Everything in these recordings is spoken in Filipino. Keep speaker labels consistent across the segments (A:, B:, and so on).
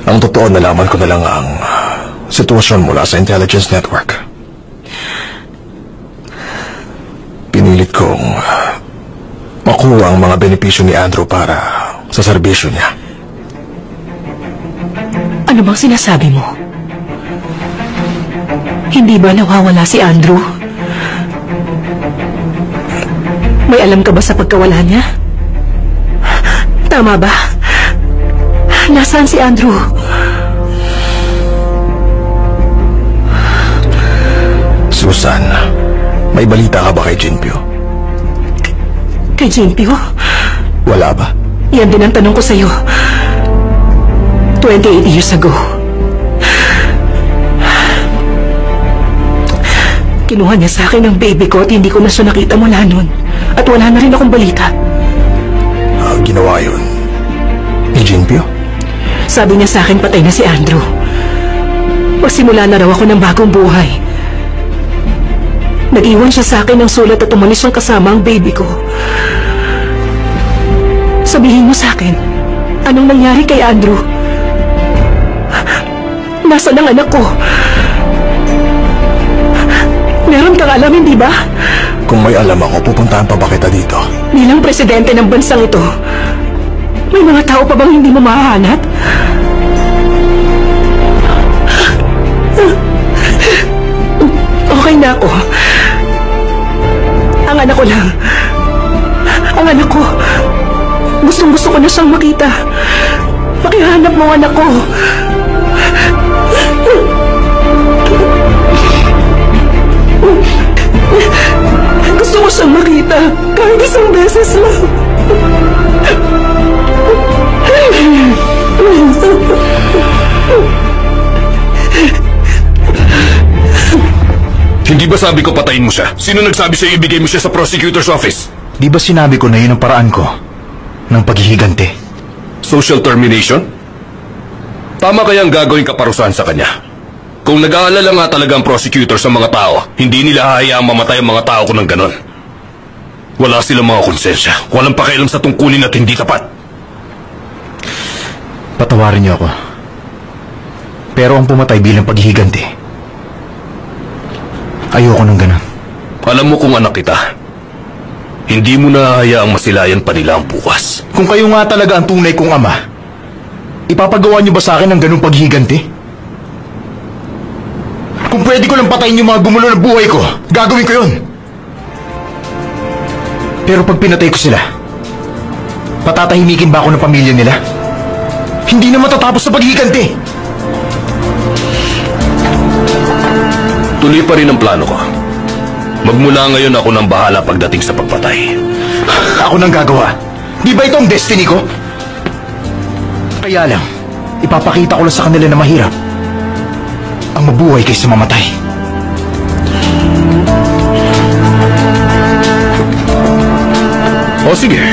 A: Ang totoo, nalaman ko na lang ang sitwasyon mula sa intelligence network. Pinilit kong makuha ang mga benepisyo ni Andrew para sa serbisyo niya.
B: Ano bang sinasabi mo? Hindi ba nawawala si Andrew? May alam ka ba sa pagkawala niya? Tama ba? Nasaan si Andrew?
A: Susan, may balita ka ba kay Jinpyo?
B: Kay Jinpyo?
A: Wala ba?
B: Yan din ang tanong ko sa'yo. 28 years ago. Kinuha niya sa akin ang baby ko at hindi ko na siya nakita mula nun. At wala na rin akong balita.
A: Ginawa yun ni Jinpyo?
B: Sabi niya sa akin patay na si Andrew. Magsimula na raw ako ng bagong buhay. Nag-iwan siya sa akin ng sulat at umalis siyang kasama ang baby ko. Sabihin mo sa akin, anong nangyari kay Andrew? Nasaan ang anak ko? Meron kang alam, hindi ba?
A: Kung may alam ako, pupuntahan pa ba kita dito?
B: Bilang presidente ng bansang ito, may mga tao pa bang hindi mo mahahanap? Okay na ako. Ang anak ko lang. Ang anak ko. Gustong-gusto ko na siyang makita. Pakihanap mo ang anak ko. Gusto ko siyang makita. Kahit isang beses lang.
C: Hindi ba sabi ko patayin mo siya? Sino nagsabi sa'yo ibigay mo siya sa prosecutor's office?
D: Di ba sinabi ko na yun ang paraan ko ng paghihigante?
C: Social termination? Tama kaya ang gagawin kaparusahan sa kanya? Kung nag-aalala nga talaga ang prosecutor sa mga tao, hindi nila hahayaang mamatay ang mga tao ko ng ganon. Wala silang mga konsensya. Walang pakialam sa tungkulin at hindi tapat.
D: Patawarin niyo ako. Pero ang pumatay bilang paghihigante, ayoko ng ganon.
C: Alam mo kung anak kita, hindi mo na hayaang masilayan pa nila ang bukas.
D: Kung kayo nga talaga ang tunay kong ama, ipapagawa niyo ba sa akin ang ganong paghihiganti? Kung pwede ko lang patayin yung mga gumulo ng buhay ko, gagawin ko yun. Pero pag pinatay ko sila, patatahimikin ba ako ng pamilya nila? Hindi na matatapos sa paghihiganti.
C: Tuloy pa rin ang plano ko. Magmula ngayon ako nang bahala pagdating sa pagpatay.
D: Ako nang gagawa. Di ba ito ang destiny ko? Kaya lang, ipapakita ko lang sa kanila na mahirap ang mabuhay kaysa mamatay.
C: O sige.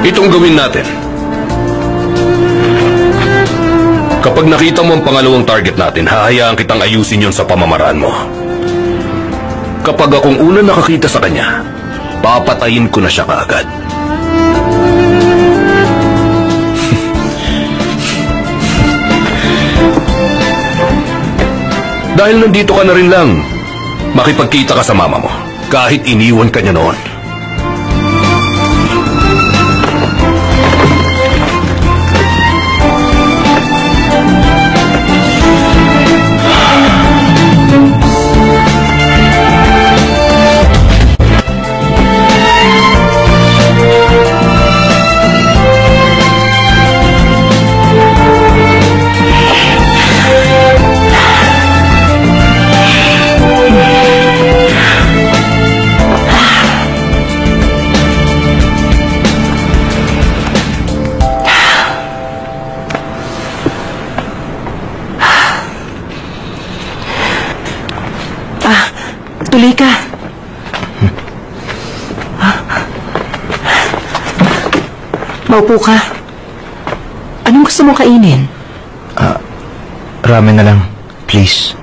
C: Itong gawin natin. Kapag nakita mo ang pangalawang target natin, hahayaan kitang ayusin yon sa pamamaraan mo. Kapag akong una nakakita sa kanya, papatayin ko na siya kaagad. Dahil nandito ka na rin lang, makipagkita ka sa mama mo, kahit iniwan ka niya noon.
B: Tuloy ka. Maupo ka. Anong gusto mong kainin?
D: Ramen na lang, please.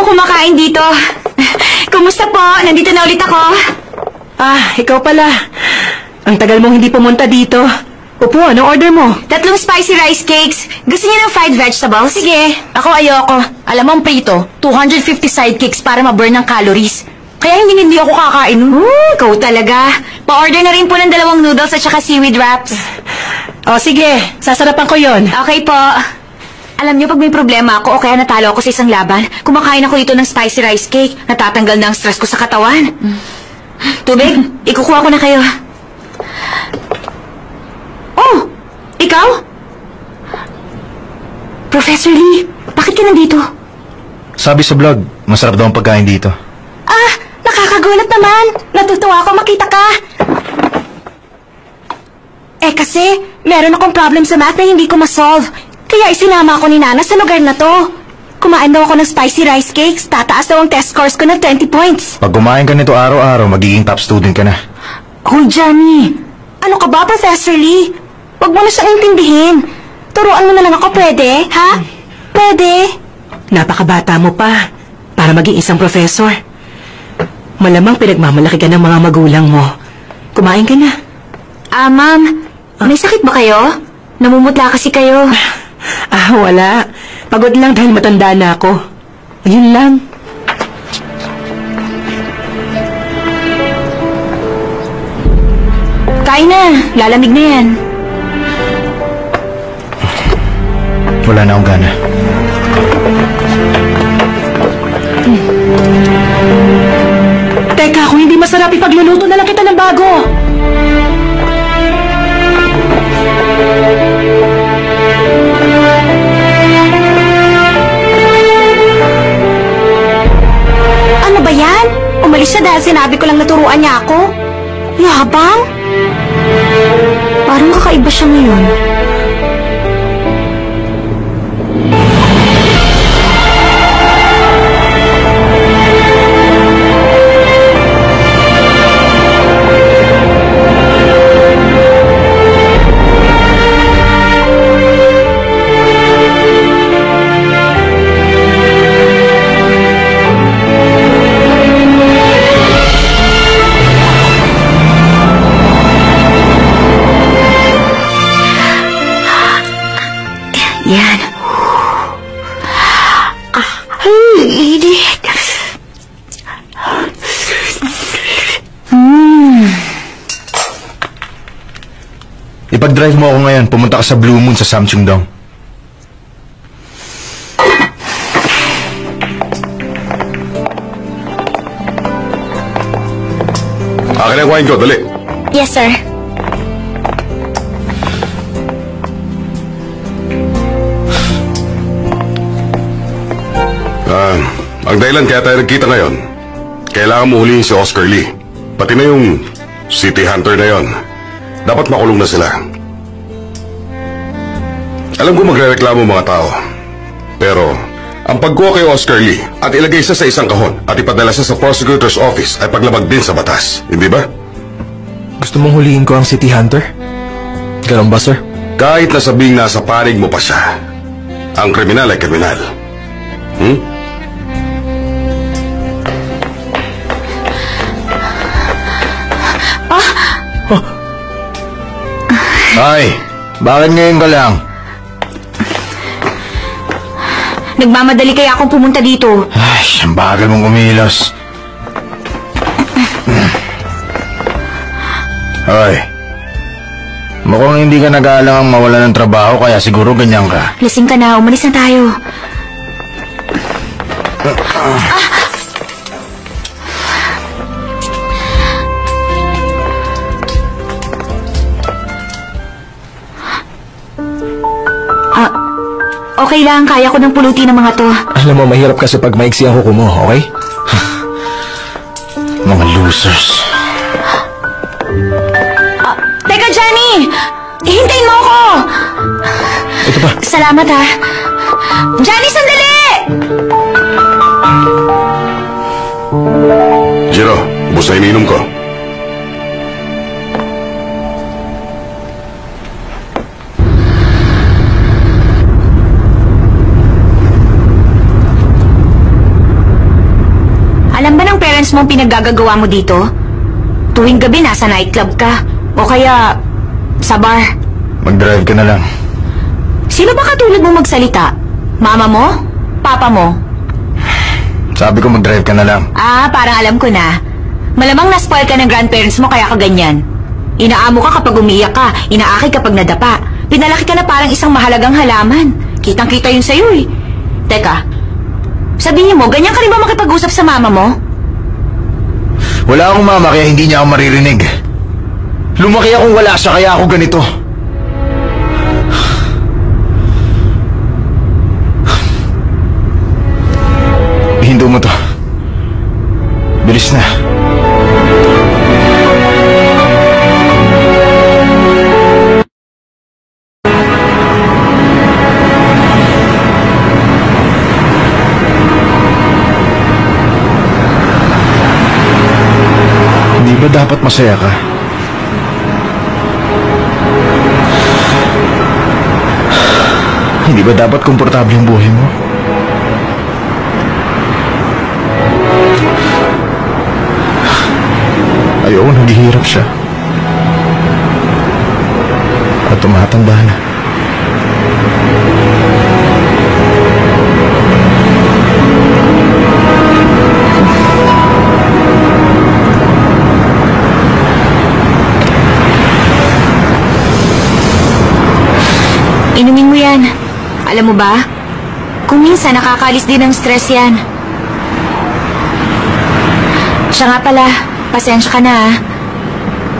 E: kumakain dito. Kumusta po? Nandito na ulit ako.
B: Ah, ikaw pala. Ang tagal mong hindi pumunta dito. Upo, anong order mo?
E: 3 spicy rice cakes. Gusto niyo ng fried vegetables? Sige. Ako ayoko. Alam mo ang prito, 250 sidekicks para ma-burn ng calories. Kaya hindi ako kakain. Ikaw talaga. Pa-order na rin po ng 2 noodles at saka seaweed wraps.
B: O sige, sasarapan ko yon.
E: Okay po. Alam niyo, pag may problema ako o kaya natalo ako sa isang laban, kumakain ako dito ng spicy rice cake. Natatanggal na ang stress ko sa katawan. Tubig, ikukuha ko na kayo. Oh, ikaw? Professor Lee, bakit ka nandito?
D: Sabi sa vlog, masarap daw ang pagkain dito.
E: Ah, nakakagulat naman. Natutuwa ako makita ka. Kasi, meron akong problem sa math na hindi ko ma-solve. Kaya isinama ako ni Nana sa lugar na to. Kumain daw ako ng spicy rice cakes, tataas daw ang test scores ko ng 20 points.
D: Pag kumain ka nito araw-araw, magiging top student ka na.
E: Oh, Johnny. Ano ka ba, Professor Lee? Huwag mo na siyang intindihin. Turuan mo na lang ako, pwede? Ha? Pwede?
B: Napakabata mo pa para maging isang professor. Malamang pinagmamalaki ka ng mga magulang mo. Kumain ka na.
E: Ma'am, may sakit ba kayo? Namumutla kasi kayo.
B: Wala. Pagod lang dahil matanda na ako. Ayun lang.
E: Kain na. Lalamig na yan.
D: Wala na akong gana.
B: Teka, kung hindi masarap, ipagluluto na lang kita ng bago.
E: Ano ba yan? Umalis siya dahil sinabi ko lang naturuan niya ako? Yabang? Parang kakaiba siya ngayon. Yan. Init.
D: Ipag-drive mo ako ngayon. Pumunta ka sa Blue Moon sa Samcheong-dong.
C: Akin ang wine ko, dali.
E: Yes, sir.
C: Ang dahilan kaya tayo nagkita ngayon, kailangan mo huliin si Oscar Lee. Pati na yung City Hunter na yon. Dapat makulong na sila. Alam ko magre-reklamo mga tao. Pero, ang pagkuha kay Oscar Lee at ilagay siya sa isang kahon at ipadala siya sa prosecutor's office ay paglabag din sa batas. Hindi ba?
A: Gusto mong huliin ko ang City Hunter? Ganun ba, sir?
C: Kahit na sabing nasa panig mo pa siya, ang kriminal ay kriminal.
D: Ay, bakit ngayon ka lang?
E: Nagmamadali kaya akong pumunta dito.
D: Ay, ang bagal mong kumilos. Ay, mukhang hindi ka nag-aalangang mawala ng trabaho kaya siguro ganyan ka.
E: Lasing ka na, umalis na tayo. Okay lang, kaya ko ng pulutin ng mga to.
A: Alam mo, mahirap kasi pag maiksi ang kuko mo, okay?
D: Mga losers.
E: Teka, Johnny! Hintayin mo ako!
A: Ito pa.
E: Salamat, ha. Johnny, sandali!
C: Jiro, ubos na ininom ko.
E: parents mo ang pinaggagawa mo dito? Tuwing gabi nasa nightclub ka. O kaya sa bar.
D: Mag-drive ka na lang.
E: Sino ba katulad mo magsalita? Mama mo? Papa mo?
D: Sabi ko mag-drive ka na lang.
E: Ah, parang alam ko na. Malamang na-spoil ka ng grandparents mo kaya ka ganyan. Inaamo ka kapag umiyak ka, inaakay kapag nadapa. Pinalaki ka na parang isang mahalagang halaman. Kitang-kita yun sa'yo eh. Teka, sabihin mo, ganyan ka rin ba makipag-usap sa mama mo?
D: Wala akong mama kaya hindi niya ako maririnig. Lumaki akong wala siya kaya ako ganito. Ihinto mo to. Bilis na. Hindi ba dapat masaya ka? Hindi ba dapat komportable yung buhay mo? Ayoko, naghihirap siya. At tumatanda na.
E: Inumin mo yan. Alam mo ba? Kung minsan nakakalis din ng stress yan. Siya nga pala, pasensya ka na ah.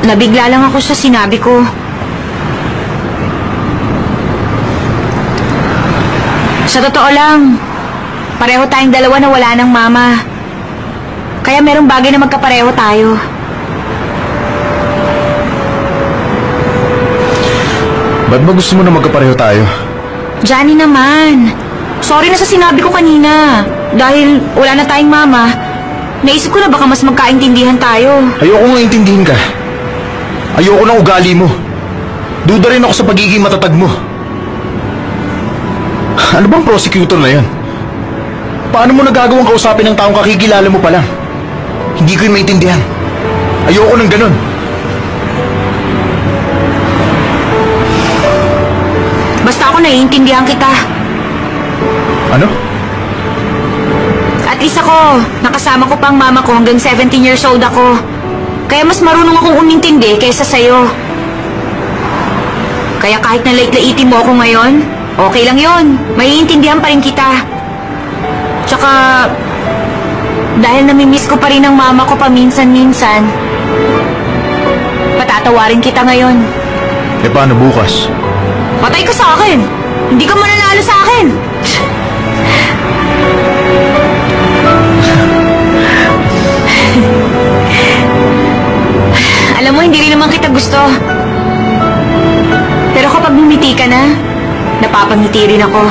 E: Nabigla lang ako sa sinabi ko. Sa totoo lang, pareho tayong dalawa na wala ng mama. Kaya merong bagay na magkapareho tayo.
D: Ba't ba gusto mo na magkapareho tayo?
E: Johnny naman. Sorry na sa sinabi ko kanina. Dahil wala na tayong mama, naisip ko na baka mas magkaintindihan tayo.
D: Ayoko nga intindihin ka. Ayoko ng ugali mo. Duda rin ako sa pagiging matatag mo. Ano bang prosecutor na yan? Paano mo nagagawang kausapin ng taong kakikilala mo pa lang? Hindi ko yun maintindihan. Ayoko ng ganun.
E: Basta ako naiintindihan kita.
D: Ano?
E: At isa ko, nakasama ko pang mama ko hanggang 17 years old ako. Kaya mas marunong akong umintindi kaysa sa'yo. Kaya kahit na lait-laitin mo ako ngayon, okay lang yon. Maiintindihan pa rin kita. Tsaka, dahil namimiss ko pa rin ang mama ko paminsan-minsan, patatawarin kita ngayon.
D: E paano bukas?
E: Patay ka sa akin! Hindi ka mananalo sa akin! Alam mo, hindi rin naman kita gusto. Pero kapag bumiti ka na, napapangiti rin ako.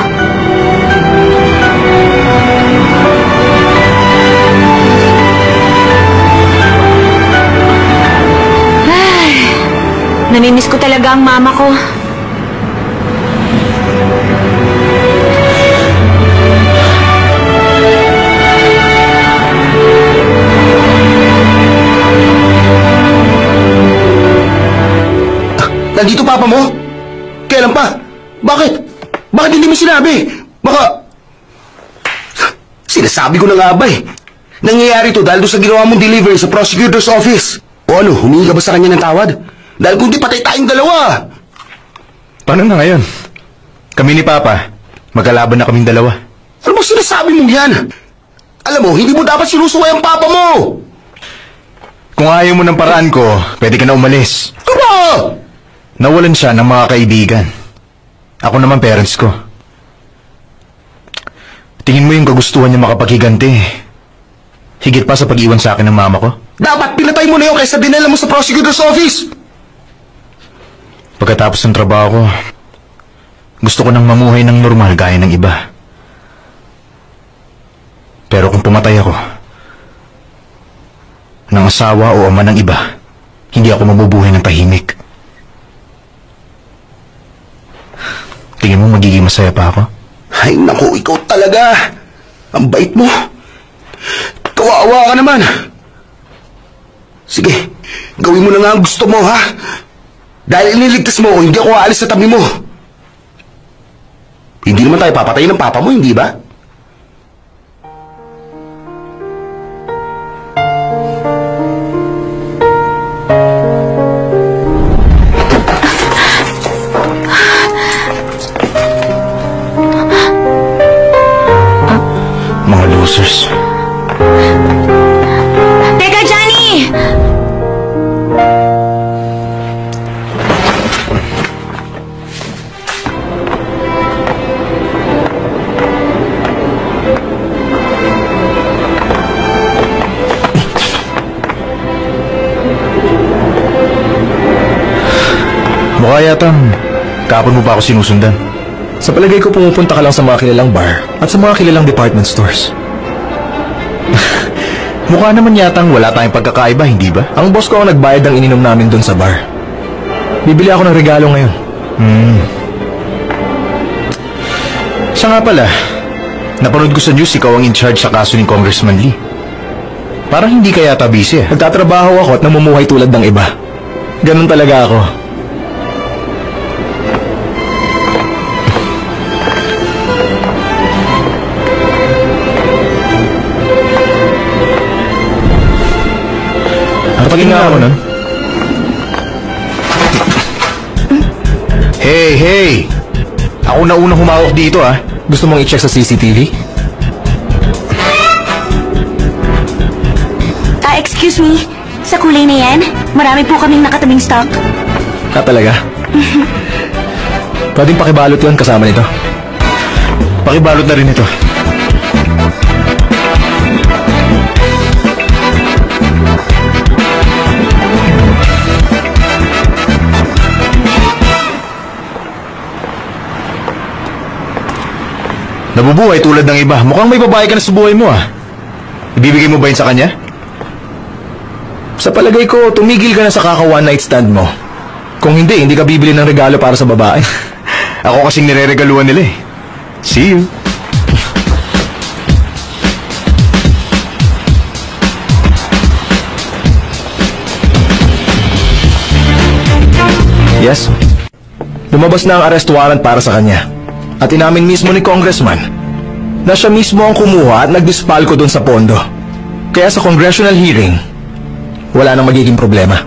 E: Ay, namimiss ko talaga ang mama ko.
F: Nandito papa mo? Kailan pa? Bakit? Bakit hindi mo sinabi? Baka... Sinasabi ko na nga ba eh. Nangyayari to dahil doon sa ginawa mong delivery sa prosecutor's office. O ano, humingi ka ba sa kanya ng tawad? Dahil kung di patay tayong dalawa.
D: Paano na ngayon? Kami ni Papa, magkalaban na kaming dalawa.
F: Ano ba sinasabi mong yan? Alam mo, hindi mo dapat sinusuway ang papa mo.
D: Kung ayaw mo ng paraan ko, pwede ka na umalis.
F: Ano?
D: Nawalan siya ng mga kaibigan. Ako naman parents ko. Tingin mo yung kagustuhan niya makapaghiganti. Higit pa sa pag-iwan sa akin ng mama ko.
F: Dapat pinatay mo na yun kaysa dinala mo sa prosecutor's office.
D: Pagkatapos ng trabaho ko, gusto ko nang mamuhay ng normal gaya ng iba. Pero kung pumatay ako, ng asawa o ama ng iba, hindi ako mabubuhay ng tahimik. Tingin mo magiging masaya pa ako?
F: Ay naku, ikaw talaga. Ang bait mo. Kawawa ka naman. Sige, gawin mo na nga ang gusto mo, ha? Dahil iniligtas mo ako, hindi ako aalis sa tabi mo. Hindi naman tayo papatayin ng papa mo, hindi ba?
D: Mga losers.
E: Teka, Johnny!
D: Mukha yatang kapon mo pa ako sinusundan.
A: Sa palagay ko pumupunta ka lang sa mga kilalang bar at sa mga kilalang department stores.
D: Mukha naman yatang wala tayong pagkakaiba, hindi ba?
A: Ang boss ko ang nagbayad ng ininom namin doon sa bar. Bibili ako ng regalo ngayon.
D: Siya nga pala, napanood ko sa news ikaw ang in charge sa kaso ni Congressman Lee. Parang hindi ka yata busy eh.
A: Nagtatrabaho ako at namumuhay tulad ng iba. Ganun talaga ako.
D: Napagin nga ako nun. Hey! Ako na unang humawak dito ah.
A: Gusto mong i-check sa CCTV?
E: Excuse me, sa kulay na yan, marami po kaming nakatabing stock.
A: Talaga? Pwedeng pakibalot yun kasama nito.
D: Pakibalot na rin ito. Nabubuhay tulad ng iba. Mukhang may babae ka na sa buhay mo ah. Ibibigay mo ba yun sa kanya?
A: Sa palagay ko, tumigil ka na sa kaka one night stand mo. Kung hindi ka bibili ng regalo para sa babae.
D: Ako kasing nireregaluhan nila eh. See you.
A: Yes? Lumabas na ang arrest warrant para sa kanya. At inamin mismo ni Congressman na siya mismo ang kumuha at nagdispalko doon sa pondo. Kaya sa congressional hearing, wala nang magiging problema.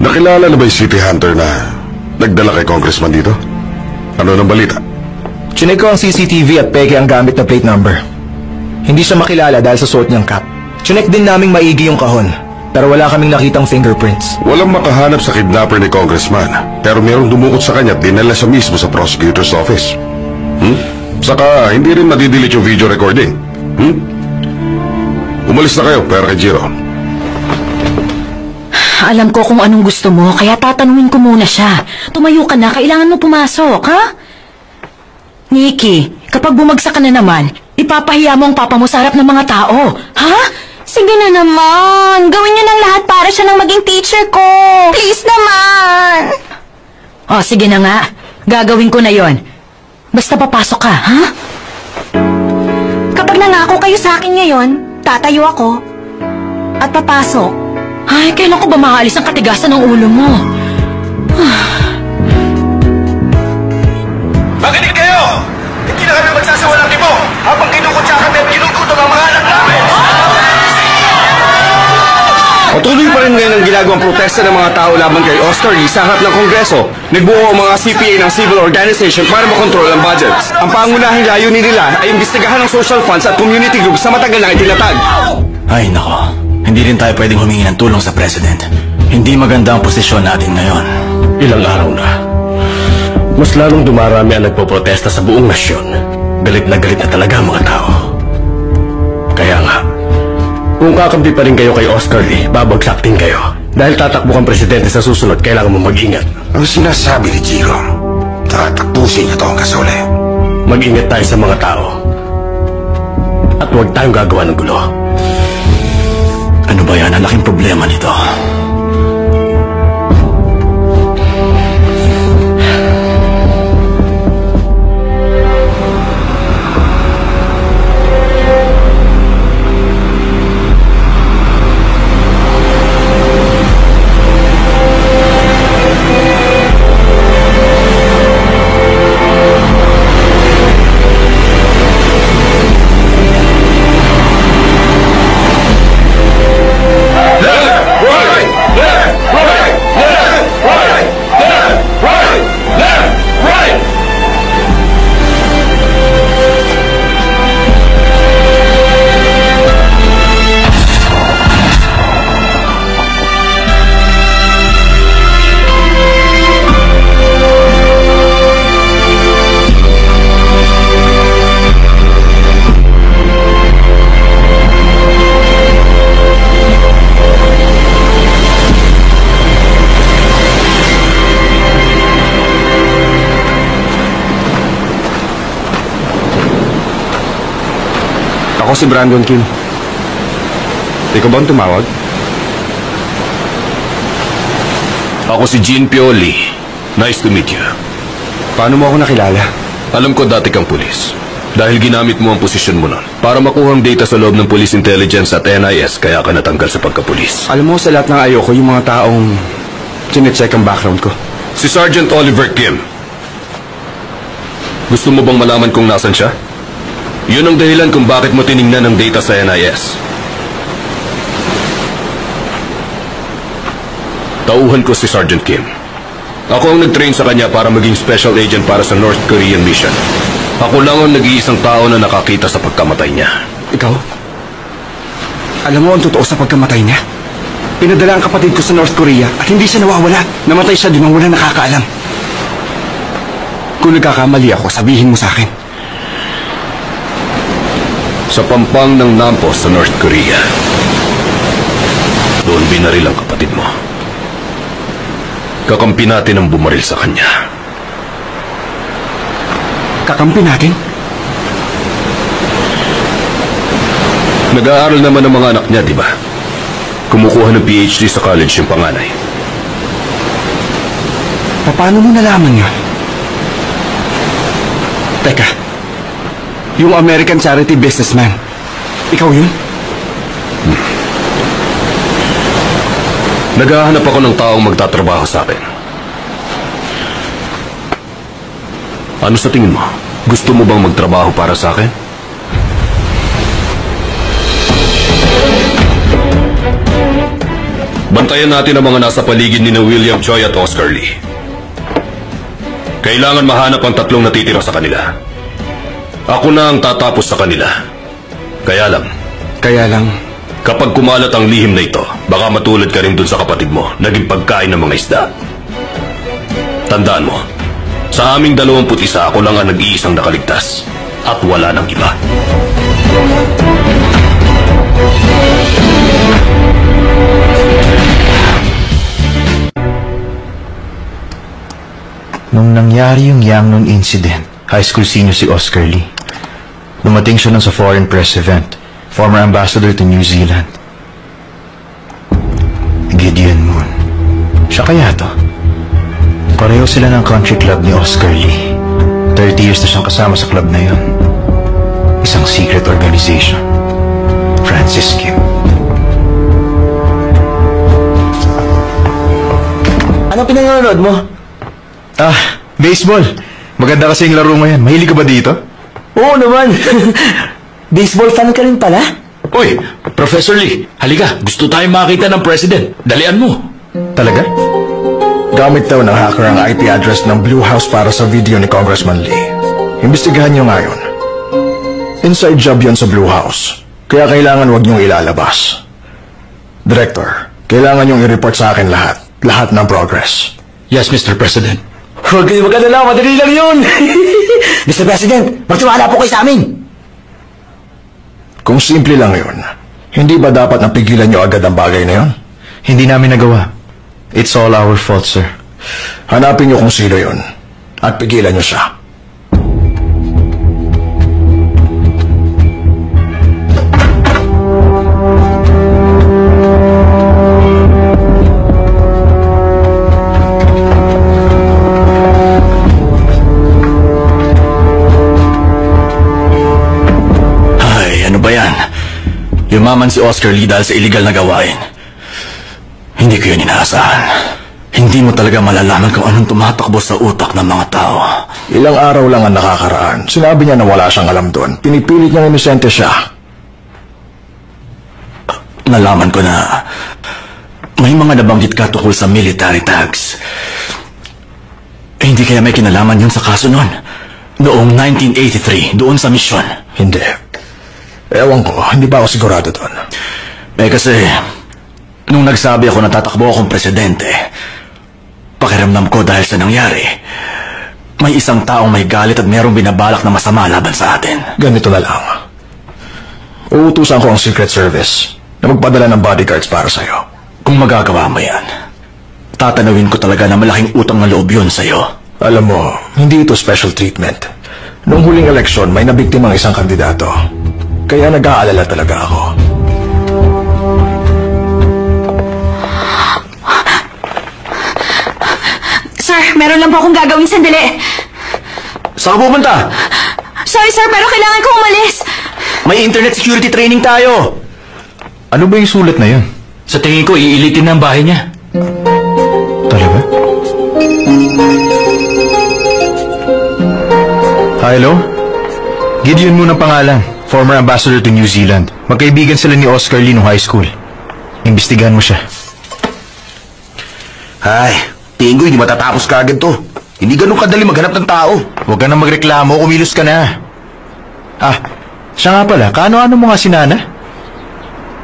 G: Nakilala na ba yung City Hunter na nagdala kay Congressman dito? Ano nang balita?
A: Chinek ko ang CCTV at peke ang gamit na plate number. Hindi siya makilala dahil sa suot niyang cap. Chinek din naming maigi yung kahon, pero wala kaming nakitang fingerprints.
G: Walang makahanap sa kidnapper ni Congressman, pero mayroong dumukot sa kanya at dinala siya mismo sa prosecutor's office. Saka hindi rin madidelete yung video recording. Umalis na kayo, Pera Jiro.
E: Alam ko kung anong gusto mo, kaya tatanungin ko muna siya. Tumayo ka na, kailangan mo pumasok, ha? Nikki, kapag bumagsak ka na naman, ipapahiya mo ang papa mo sa harap ng mga tao, ha? Sige na naman, gawin niyo ng lahat para siya nang maging teacher ko. Please naman. Oh, sige na nga, gagawin ko na yon. Basta papasok ka, ha? Kapag nangako kayo sa akin ngayon, tatayo ako at papasok. Ay, kailan ko ba maalis ang katigasan ng ulo mo?
D: Makinig kayo! Hindi na kami magsasawalang mo habang kinukutsa kami at kinukutom ang mga anak namin!
F: Patuloy pa rin ngayon ang ginagawang protesta ng mga tao laban kay Oscar Lee sa harap ng Kongreso. Nagbuo ang mga CPA ng civil organization para makontrol ang budgets. Ang pangunahing layunin nila ay imbestigahan ng social funds at community groups sa matagal na itinatag.
H: Ay nako, hindi rin tayo pwedeng humingi ng tulong sa President. Hindi maganda ang posisyon natin ngayon.
C: Ilang araw na. Mas lalong dumarami ang nagpoprotesta sa buong nasyon. Galit na talaga ang mga tao. Kaya nga, kung kakampi pa rin kayo kay Oscar Lee, babagsak din kayo. Dahil tatakbo kang presidente sa susunod, kailangan mo mag-ingat.
G: Ang sinasabi ni Jiro, tatakbusin niya to ang kasuli.
C: Mag-ingat tayo sa mga tao. At huwag tayong gagawa ng gulo.
H: Ano ba yan? Ang laking problema nito.
F: Ako si Brandon Kim. Ikaw ba ang tumawag?
C: Ako si Gene Pioli. Nice to meet you.
F: Paano mo ako nakilala?
C: Alam ko dati kang pulis. Dahil ginamit mo ang posisyon mo nun para makuha ang data sa loob ng Police Intelligence at NIS, kaya ka natanggal sa pagkapulis.
F: Alam mo, sa lahat ng ayoko, yung mga taong chinecheck ang background ko.
C: Si Sergeant Oliver Kim. Gusto mo bang malaman kung nasan siya? Yun ang dahilan kung bakit mo tiningnan ang data sa NIS. Tauhan ko si Sergeant Kim. Ako ang nag-train sa kanya para maging special agent para sa North Korean mission. Ako lang ang nag-iisang tao na nakakita sa pagkamatay niya.
F: Ikaw? Alam mo ang totoo sa pagkamatay niya? Pinadala ang kapatid ko sa North Korea at hindi siya nawawala. Namatay siya doon ang wala nakakaalam. Kung nagkakamali ako, sabihin mo sa akin.
C: Sa pampang ng Nampo sa North Korea. Doon binaril ang kapatid mo. Kakampi natin ang bumaril sa kanya.
F: Kakampi natin?
C: Nag-aaral naman ang mga anak niya, di ba? Kumukuha ng PhD sa college yung panganay.
F: Paano mo nalaman yun? Teka, yung American charity businessman, ikaw yun?
C: Naghahanap ako ng taong magtatrabaho sa akin. Ano sa tingin mo? Gusto mo bang magtrabaho para sa akin? Bantayan natin ang mga nasa paligid ni na William Choi at Oscar Lee. Kailangan mahanap ang tatlong natitira sa kanila. Ako na ang tatapos sa kanila. Kaya lang, kapag kumalat ang lihim na ito, baka matulad ka rin dun sa kapatid mo, naging pagkain ng mga isda. Tandaan mo, sa aming 21, ako lang ang nag-iisang nakaligtas. At wala nang iba.
D: Nung nangyari yung Yangnon incident, high school senior si Oscar Lee. Dumating siya nun sa foreign press event, former ambassador to New Zealand. Gideon Moon. Siya kaya to? Pareho sila ng country club ni Oscar Lee. 30 years na siyang kasama sa club na yun. Isang secret organization. Francis Kim.
A: Anong pinanonood mo?
D: Baseball. Maganda kasi yung laro ngayon. Mahilig ka ba dito?
A: Oo naman. Baseball fan ka rin pala?
H: Uy, Professor Lee, halika. Gusto tayong makita ng President. Dalian mo.
D: Talaga?
A: Gamit daw ng hacker ang IP address ng Blue House para sa video ni Congressman Lee. Imbestigahan niyo nga yun. Inside job yun sa Blue House. Kaya kailangan wag niyong ilalabas. Director, kailangan niyong i-report sa akin lahat. Lahat ng progress.
H: Yes, Mr. President.
A: Huwag kayo magkadala, madali lang yun!
B: Mr. President, magtiwala po kayo sa amin.
A: Kung simple lang yun, hindi ba dapat napigilan niyo agad ang bagay na yun?
D: Hindi namin nagawa. It's all our fault, sir.
A: Hanapin niyo kung sino yun at pigilan niyo siya.
H: Yumaman si Oscar Lee dahil sa illegal na gawain. Hindi ko yun inaasahan. Hindi mo talaga malalaman kung anong tumatakbo sa utak ng mga tao.
A: Ilang araw lang ang nakakaraan. Sinabi niya na wala siyang alam doon. Pinipilit niyang inosente siya.
H: Nalaman ko na may mga nabanggit ka tungkol sa military tags. Hindi kaya may kinalaman yun sa kaso noon? Noong 1983, doon sa misyon.
A: Hindi. Ewan ko, hindi ba ako sigurado doon?
H: Kasi, nung nagsabi ako na tatakbo akong presidente, pakiramdam ko dahil sa nangyari, may isang taong may galit at mayroong binabalak na masama laban sa atin.
A: Ganito na lang. Uutusan ko ang Secret Service na magpadala ng bodyguards para sa'yo.
H: Kung magagawa mo yan, tatanawin ko talaga na malaking utang na loob yun sa'yo.
A: Alam mo, hindi ito special treatment. Noong huling eleksyon, may nabiktimang isang kandidato. Kaya nag-aalala talaga ako.
E: Sir, meron lang po akong gagawin sandali.
H: Saan ka pupunta?
E: Sorry sir, pero kailangan ko umalis.
H: May internet security training tayo.
D: Ano ba yung sulat na yun?
H: Sa tingin ko, iilitin na ang bahay niya.
D: Talaga? Hello? Gideon muna pangalan. Former ambassador to New Zealand. Magkaibigan sila ni Oscar Lee nung high school. Imbestigahan mo siya.
G: Ay, tingin ko hindi matatapos kaagad to. Hindi ganun kadali maghanap ng tao.
D: Huwag ka na magreklamo, kumilos ka na. Ah, siya nga pala, kaano-ano mo nga si Nana?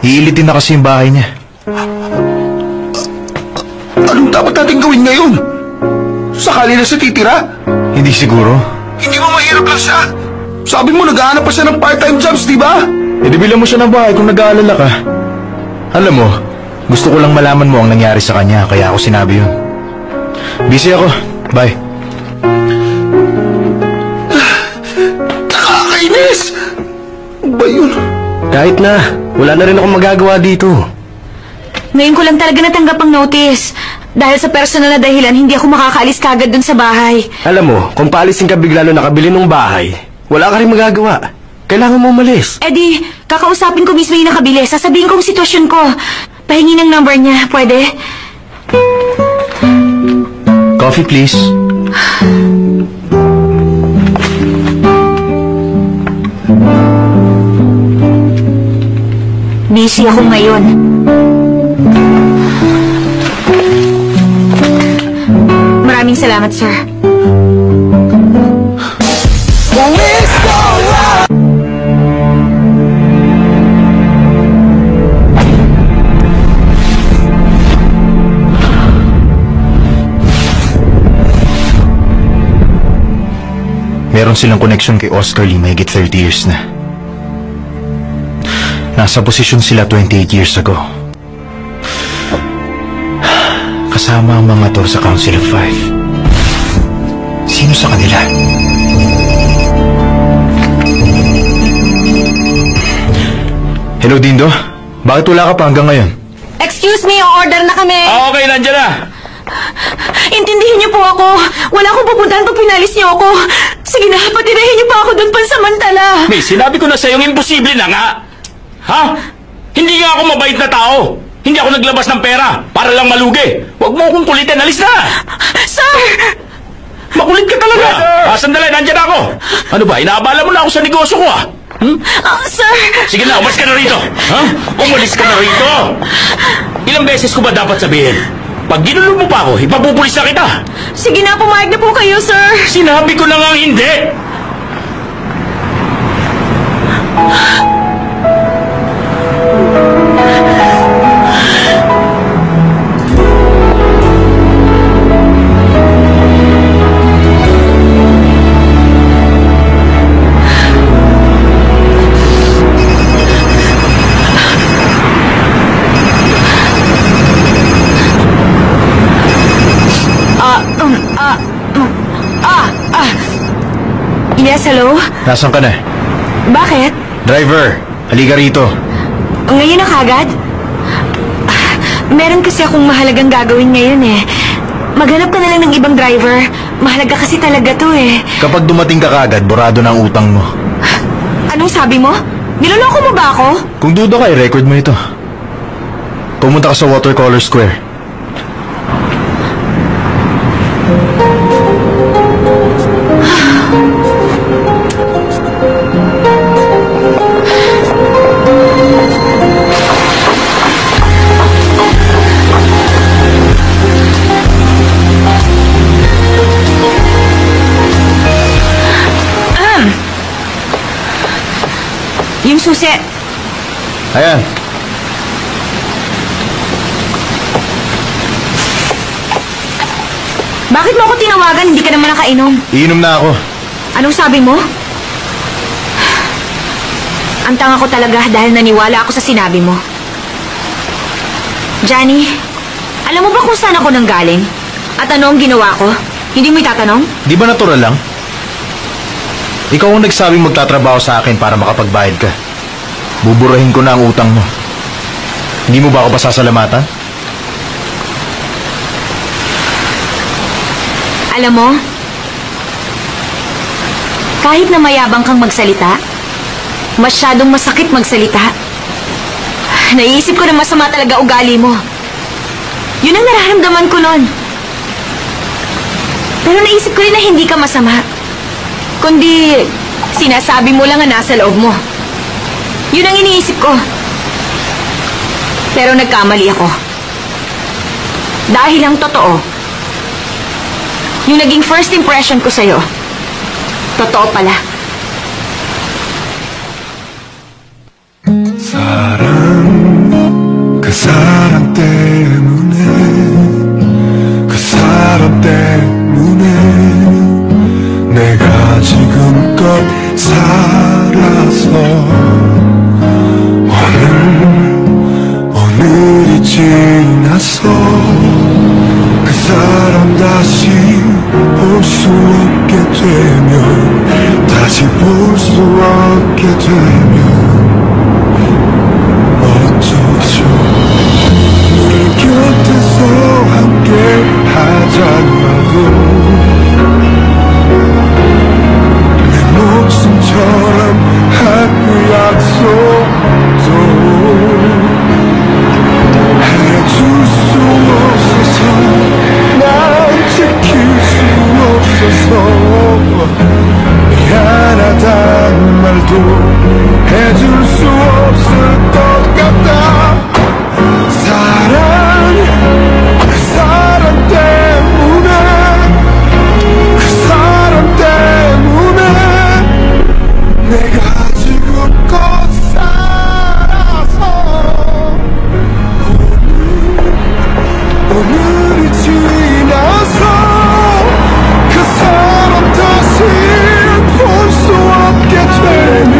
D: Iilitin na kasi yung bahay niya.
G: Anong dapat natin gawin ngayon? Sakali na siya titira?
D: Hindi siguro.
G: Hindi mo mahirap lang siya. Sabi mo nag-aanap pa siya ng part-time jobs, di ba?
D: E di bilang mo siya ng bahay kung nag-aalala ka. Alam mo, gusto ko lang malaman mo ang nangyari sa kanya, kaya ako sinabi yun. Busy ako. Bye.
G: Nakakainis! Ano ba yun?
H: Kahit na, wala na rin akong magagawa dito.
E: Ngayon ko lang talaga natanggap ang notice. Dahil sa personal na dahilan, hindi ako makakaalis kagad dun sa bahay.
H: Alam mo, kung paalisin ka bigla nung nakabili ng bahay, wala ka rin magagawa. Kailangan mo umalis.
E: Eh di, kakausapin ko mismo yung nakabili. Sasabihin ko ang sitwasyon ko. Pahingi ng number niya, pwede?
D: Coffee, please.
E: Busy ako ngayon. Maraming salamat, sir.
D: Meron silang connection kay Oscar Lee mahigit 30 years na. Nasa posisyon sila 28 years ago. Kasama ang mga to sa Council of Five. Sino sa kanila? Hello, Dindo? Bakit wala ka pa hanggang ngayon?
E: Excuse me, order na kami.
C: Okay, nandiyan na.
E: Intindihin niyo po ako. Wala akong pupuntahan pag pinalis niyo ako. Sige na, patirahin niyo pa ako doon pansamantala.
C: May sinabi ko na sa'yo yung imposible na nga. Ha? Hindi nga ako mabait na tao. Hindi ako naglabas ng pera para lang malugi. Huwag mo akong kulitin, alis na!
E: Sir!
C: Makulit ka talaga! Sandali, nandiyan ako! Ano ba, inaabala mo na ako sa negosyo ko ah!
E: Sir!
C: Sige na, umalis ka na rito! Ha? Umalis ka na rito! Ilang beses ko ba dapat sabihin? Pag ginulo mo pa ako, ipapupulis na kita!
E: Sige na, pumayag na po kayo, sir!
C: Sinabi ko na nga hindi!
E: Yes, hello?
D: Nasaan ka na?
E: Bakit?
D: Driver, halika rito.
E: Ngayon na kagad? Meron kasi akong mahalagang gagawin ngayon eh. Maghanap ka na lang ng ibang driver. Mahalaga kasi talaga to eh.
D: Kapag dumating ka kagad, borado na ang utang mo.
E: Anong sabi mo? Niloloko mo ba ako?
D: Kung duda ka, i-record mo ito. Pumunta ka sa Watercolor Square.
E: Yung susi.
D: Ayan.
E: Bakit mo ako tinawagan? Hindi ka naman nakainom.
D: Iinom na ako.
E: Anong sabi mo? Ang tanga ko talaga dahil naniwala ako sa sinabi mo. Johnny, alam mo ba kung saan ako nanggaling? At ano ang ginawa ko? Hindi mo itatanong?
D: Di ba natural lang? Ikaw ang nagsabing magtatrabaho sa akin para makapagbayad ka. Buburahin ko na ang utang mo. Hindi mo ba ako pasasalamatan?
E: Alam mo, kahit na mayabang kang magsalita, masyadong masakit magsalita. Naiisip ko na masama talaga ugali mo. Yun ang nararamdaman ko nun. Pero naisip ko rin na hindi ka masama. Kundi, sinasabi mo lang ang nasa loob mo. Yun ang iniisip ko. Pero nagkamali ako. Dahil ang totoo, yung naging first impression ko sa'yo, totoo pala.
I: 그 사람 때문에 그 사람 때문에 내가 지금껏 살아서 오늘이 지나서 그 사람 다시 볼 수 없게 되면 다시 볼 수 없게 되면 어쩌죠 늘 곁에서 함께 하자고 내 목숨처럼 할 그 약속도 해줄 수 없어서 난 지킬 수 없어서 미안하단 말도 해줄 수 없을 것 같다 그 사람 때문에 그 사람 때문에 내가 지금껏 살아서 오늘이 지나서 그 사람 다시 볼 수 없게 되면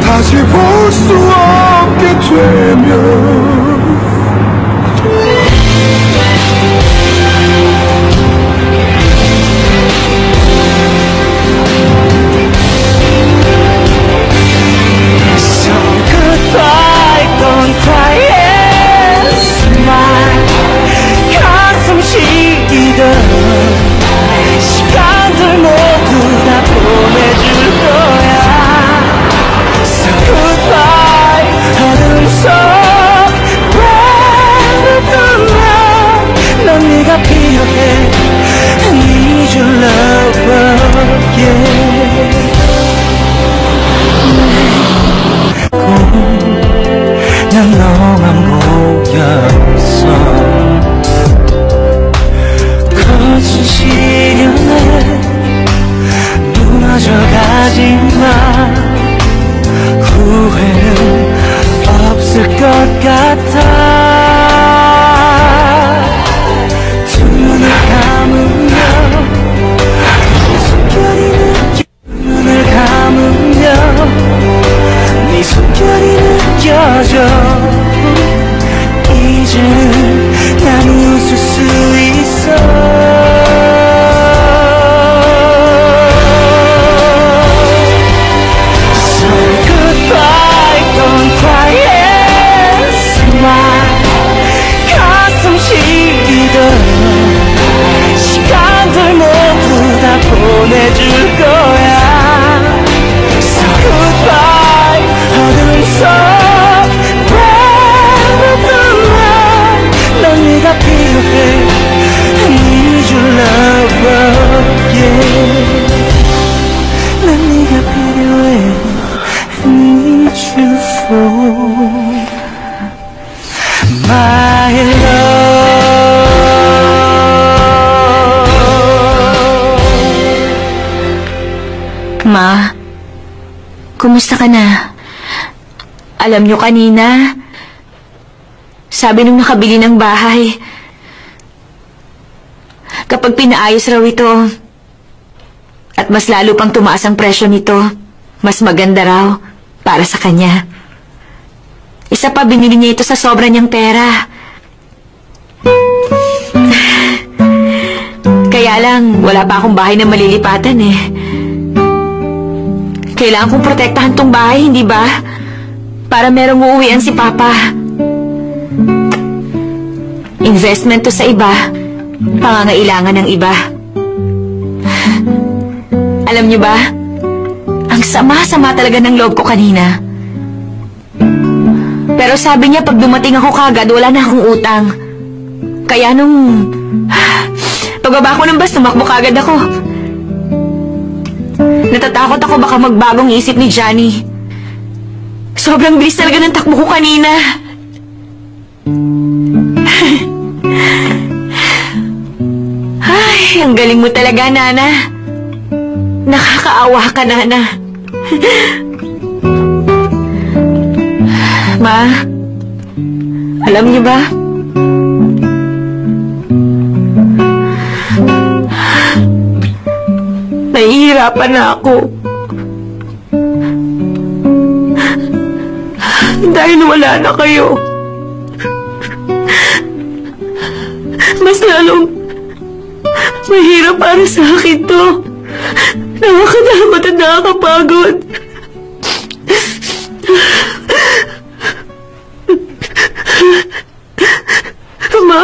I: 다시 볼 수 없게 되면 So goodbye, don't cry and smile 가슴 시리던 시간들 모두 다 보내줄 거야 So goodbye 어둠 속 breath 넌 네가 필요해 I need your love yeah 난 너만 보였어 거친 시련에 무너져가지만 후회는 없을 것 같아 두 눈을 감으며 눈을 감으며 네 손결이 느껴져 이제는 난 웃을 수 있어 So goodbye, don't cry and smile 가슴 시리던 시간들 모두 다 보내줄 거야 So goodbye 어둠 속 넌 네가 필요해 I need your love yeah 난 네가 필요해 I need you for my love
E: Ma, kumusta ka na? Alam niyo kanina, sabi nung nakabili ng bahay, kapag pinaayos raw ito, at mas lalo pang tumaas ang presyo nito, mas maganda raw para sa kanya. Isa pa, binili niya ito sa sobra niyang pera. Kaya lang, wala pa akong bahay na malilipatan eh. Kailangan kong protektahan tong bahay, hindi ba? para merong uuwian si Papa. Investment to sa iba, pangangailangan ng iba. Alam niyo ba, ang sama-sama talaga ng loob ko kanina. Pero sabi niya pag dumating ako kagad, wala na akong utang. Kaya nung pagbaba ko ng bus, tumakbo kagad ako. Natatakot ako baka magbagong isip ni Johnny. Sobrang bilis talaga ng takbo ko kanina. Ay, ang galing mo talaga, Nana. Nakakaawa ka, Nana. Ma, alam niyo ba? Nahihirapan na ako. Dahil wala na kayo. Mas lalong mahirap para sa akin to. Nakakatakot at nakakapagod. Ma.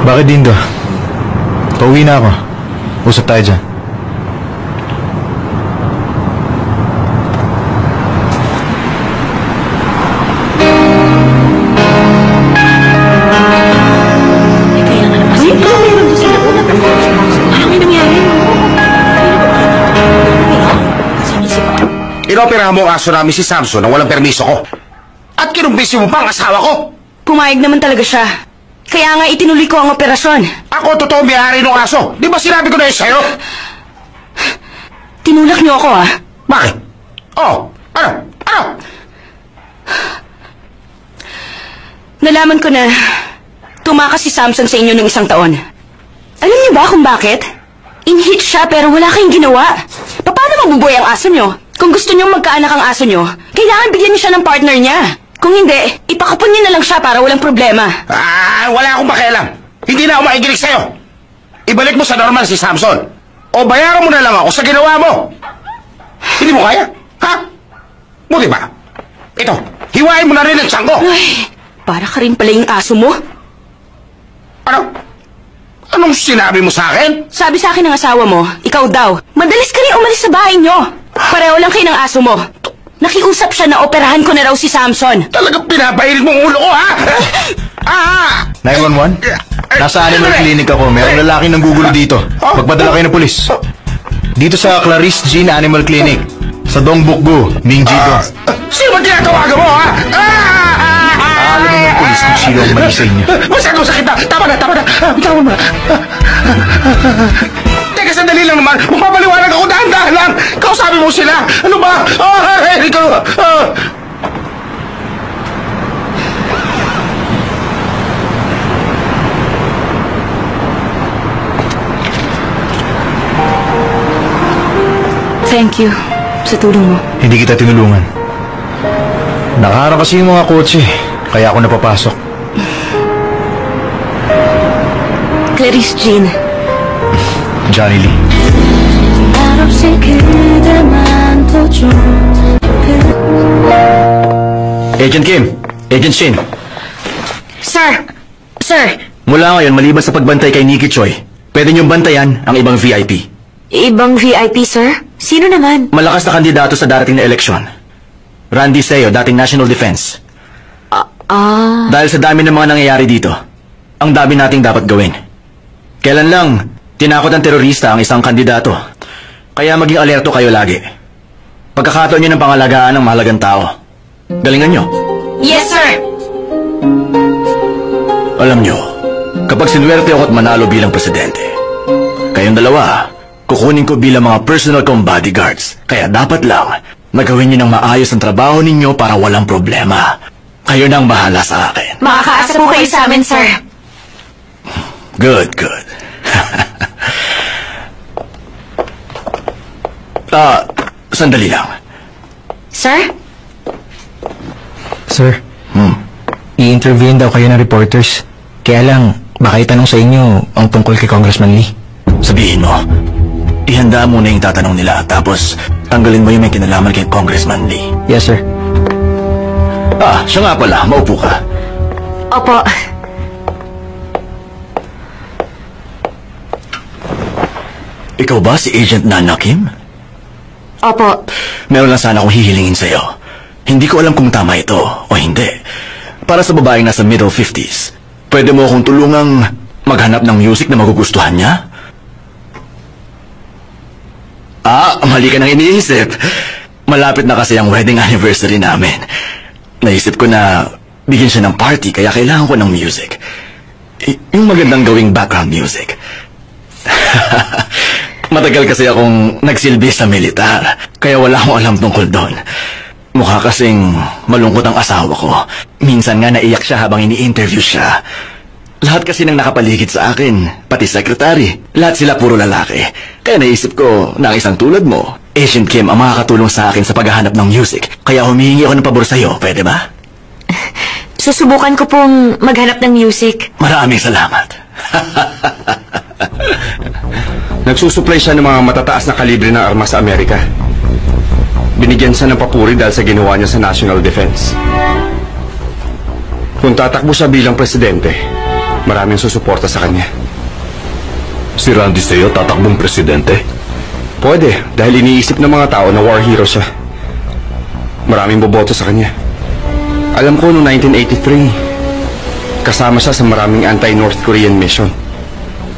D: Bakit, Dindo? Pauwi na ako. Usap tayo dyan.
J: Inoperahan mo ang aso namin si Samson nang walang permiso ko. At kinumbisi mo pa ang asawa ko.
E: Pumayag naman talaga siya. Kaya nga itinuloy ko ang operasyon.
J: Ako totoo may-ari ng aso. Di ba sinabi ko na yun sa'yo?
E: Tinulak niyo ako, ah.
J: Bakit? Oh, ano? Ano?
E: Nalaman ko na tumakas si Samson sa inyo ng 1 taon. Alam niyo ba kung bakit? In-hit siya pero wala kayong ginawa. Paano mabubuhay ang aso niyo? Kung gusto niyo magkaanak ang aso niyo, kailangan bigyan niyo siya ng partner niya. Kung hindi, ipakapon niyo na lang siya para walang problema.
J: Wala akong pakialam. Hindi na ako makikinig sa'yo. Ibalik mo sa normal si Samson. O bayaran mo na lang ako sa ginawa mo. Hindi mo kaya? Ha? Buti ba? Ito, hiwain mo na rin ang tiyan ko.
E: Ay, para ka rin pala yung aso mo.
J: Ano? Anong sinabi mo sa akin?
E: Sabi sa akin ng asawa mo, ikaw daw, madalis ka rin umalis sa bahay niyo. Pareho lang kayo ng aso mo. Nakiusap siya na operahan ko na raw si Samson.
J: Talagang pinapahilig mong ulo ko, ha?
D: 911? Nasa animal clinic ako. Merong lalaking nanggugulo dito. Magpadala kayo ng pulis. Dito sa Clarice Jean Animal Clinic. Sa Dongbukgu, Mingjidong.
J: Sino ba tinatawagan mo, ha?
D: Alam ng pulis kung sino ang mali sa inyo.
J: Masyadong sakit na. Tama na. Bitawan mo na. Teka, sandali lang naman. Magpapaliwanag ako dahan-dahan lang. Kausapin mo sila. Ano ba? Ikaw.
E: Thank you sa tulong mo.
D: Hindi kita tinulungan. Nakaharap kasi yung mga kotse. Kaya ako napapasok.
E: Clarice Jean.
D: Johnny Lee. Agent Kim. Agent Shin.
E: Sir.
H: Mula ngayon, maliban sa pagbantay kay Nikki Choi, pwede niyong bantayan ang ibang VIP.
E: Ibang VIP, sir? Sino naman?
H: Malakas na kandidato sa darating na eleksyon. Randy Seo, dating National Defense. Dahil sa dami ng mga nangyayari dito, ang dami nating dapat gawin. Kailan lang, tinakot ng terorista ang isang kandidato. Kaya maging alerto kayo lagi. Pagkakataon nyo ng pangalagaan ng mahalagang tao. Galingan nyo.
E: Yes, sir!
H: Alam nyo, kapag sinuwerte ako at manalo bilang presidente, kayong dalawa, kukunin ko bilang mga personal kong bodyguards. Kaya dapat lang, nagawin niyo ng maayos ang trabaho ninyo para walang problema. Kayo nang bahala sa akin.
E: Makakaasa po kayo sa amin, sir.
H: Good, good. Sandali lang.
E: Sir?
A: Sir, i-interview daw kayo ng reporters. Kaya lang, baka itanong sa inyo ang tungkol kay Congressman Lee.
H: Sabihin mo, ihanda mo na yung tatanong nila, tapos tanggalin mo yung may kinalaman kay Congressman Lee.
A: Yes, sir.
H: Siya nga pala, maupo ka.
E: Opo.
H: Ikaw ba si Agent Nana Kim?
E: Opo.
H: Meron lang sana akong hihilingin sa'yo. Hindi ko alam kung tama ito o hindi. Para sa babaeng nasa middle 50s, pwede mo akong tulungang maghanap ng music na magugustuhan niya? Mali ka nang iniisip. Malapit na kasi ang wedding anniversary namin. Naisip ko na bigyan siya ng party kaya kailangan ko ng music. Yung magandang gawing background music. Matagal kasi akong nagsilbi sa militar, kaya wala akong alam tungkol doon. Mukha kasing malungkot ang asawa ko. Minsan nga naiyak siya habang ini-interview siya. Lahat kasi nang nakapaligid sa akin, pati sekretary, lahat sila puro lalaki. Kaya naisip ko na ang isang tulad mo, Agent Kim, ang makakatulong sa akin sa paghahanap ng music. Kaya humihingi ako ng pabor sa'yo, pwede ba?
E: Susubukan ko pong maghanap ng music.
H: Maraming salamat.
F: Nagsusupply siya ng mga matataas na kalibre ng armas sa Amerika. Binigyan siya ng papuri dahil sa ginawa niya sa national defense. Kung tatakbo siya bilang presidente, maraming susuporta sa kanya.
C: Si Randy Seo tatakbong presidente?
F: Pwede, dahil iniisip ng mga tao na war hero siya. Maraming boboto sa kanya. Alam ko noong 1983, kasama siya sa maraming anti-North Korean mission.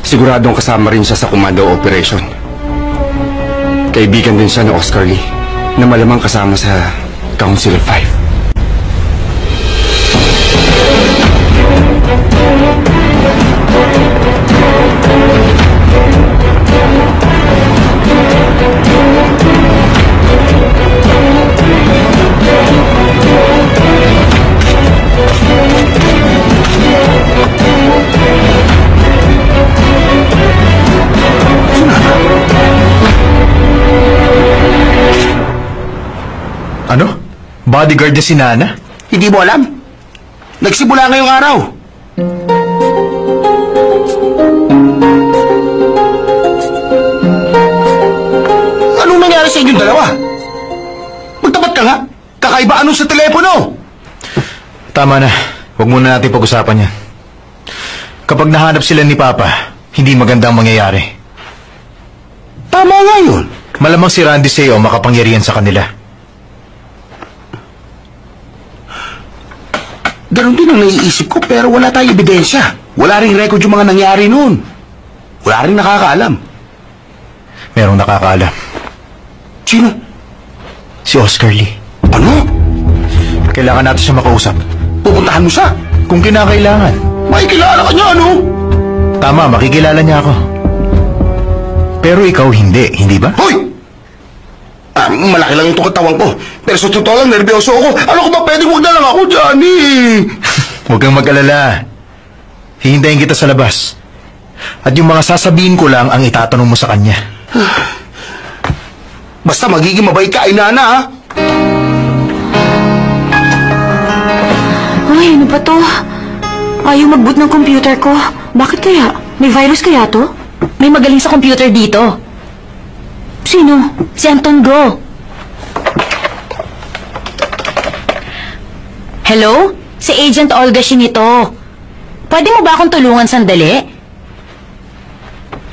F: Siguradong kasama rin siya sa commando operation. Kaibigan din siya ni Oscar Lee, na malamang kasama sa Council of Five.
A: Ano? Bodyguard niya si Nana?
J: Hindi mo alam? Nagsimula ngayong araw. Anong nangyari sa inyong dalawa? Magtapat ka nga. Kakaiba ano sa telepono?
A: Tama na. Huwag muna natin pag-usapan yan. Kapag nahanap sila ni Papa, hindi maganda ang mangyayari.
J: Tama nga yun.
A: Malamang si Randy Seo makapangyarihan sa kanila.
J: Ganon din ang naiisip ko pero wala tayong ebidensya. Wala ring record yung mga nangyari noon. Wala ring nakakaalam.
A: Merong nakakaalam.
J: Sino?
A: Si Oscar Lee.
J: Ano?
A: Kailangan natin siya makausap.
J: Pupuntahan mo siya?
A: Kung kinakailangan.
J: Makikilala ka niya, ano?
A: Tama, makikilala niya ako. Pero ikaw hindi ba?
J: Hoy! Malaki lang yung katawan ko. Pero sa totoo lang, nervyoso ako. Ano ko ba pwedeng huwag na lang ako dyan eh?
A: Huwag kang mag-alala. Hihintayin kita sa labas. At yung mga sasabihin ko lang ang itatanong mo sa kanya.
J: Basta magiging mabait ka, ay Nana, ha?
E: Ay, ano ba to? Ayaw mag-boot ng computer ko. Bakit kaya? May virus kaya to? May magaling sa computer dito. Sino? Si Anton Go. Hello? Si Agent Olga Shinito. Pwede mo ba akong tulungan sandali?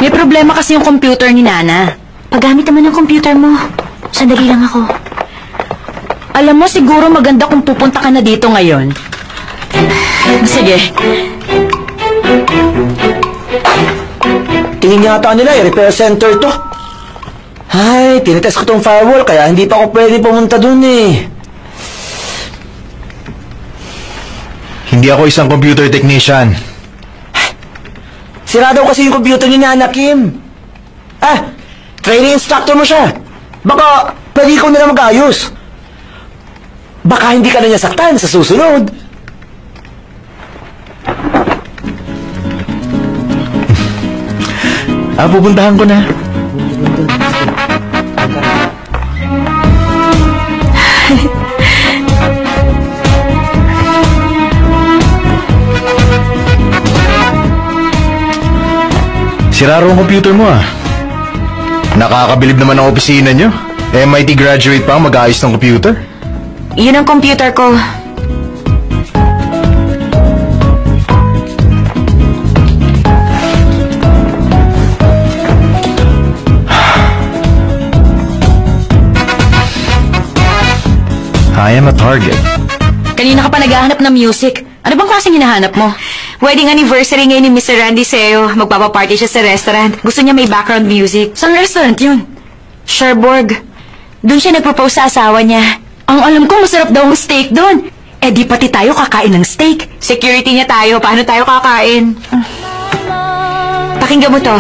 E: May problema kasi yung computer ni Nana. Paggamit naman ng computer mo. Sandali lang ako. Alam mo, siguro maganda kung pupunta ka na dito ngayon. Sige.
K: Tingin yata nila, repair center to. Ay, tinitest ko tong firewall kaya hindi pa ako pwede pumunta dun eh.
A: Hindi ako isang computer technician.
K: Sira daw kasi yung computer ni Nana Kim. Training instructor mo siya. Baka pwede ikaw na lang mag-ayos. Baka hindi ka na niya saktan sa susunod.
D: Pupuntahan ko na. Sira raw ang computer mo Nakakabilib naman ang opisina nyo. MIT graduate pa ang mag-aayos ng computer.
E: Yun ang computer ko.
D: I am a target.
E: Kanina ka pa naghahanap ng music. Ano bang klaseng hinahanap mo? Wedding anniversary ngayon ni Mr. Randy Seo. Magpapaparty siya sa restaurant. Gusto niya may background music. Saan restaurant yun? Cherbourg. Doon siya nagpropose sa asawa niya. Ang alam ko, masarap daw ang steak doon. Eh di pati tayo kakain ng steak. Security niya tayo. Paano tayo kakain? Pakinggan mo to.